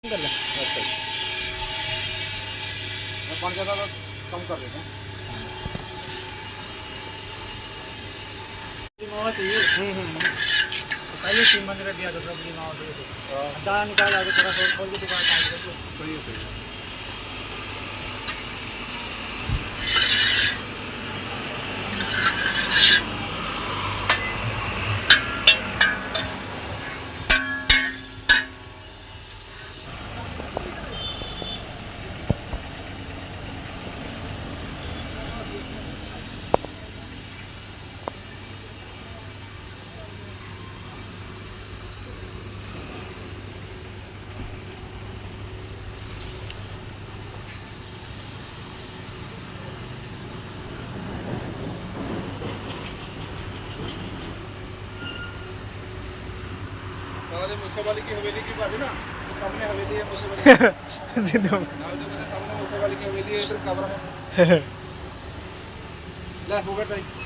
कर ले। अच्छा जी। मैं पानी ज़्यादा कम कर देता हूँ। पहले 3 मंदिर दिया था सब नाव दे दो। दाना निकाल आगे थोड़ा खोल के दुकान काट दो। सही है सही है। मूसे वाली की हवेली की बात है ना, सामने हवेली है मूसे वाली। सामने मूसे वाली की हवेली है, इधर कब्र है। ले होगा टाइम।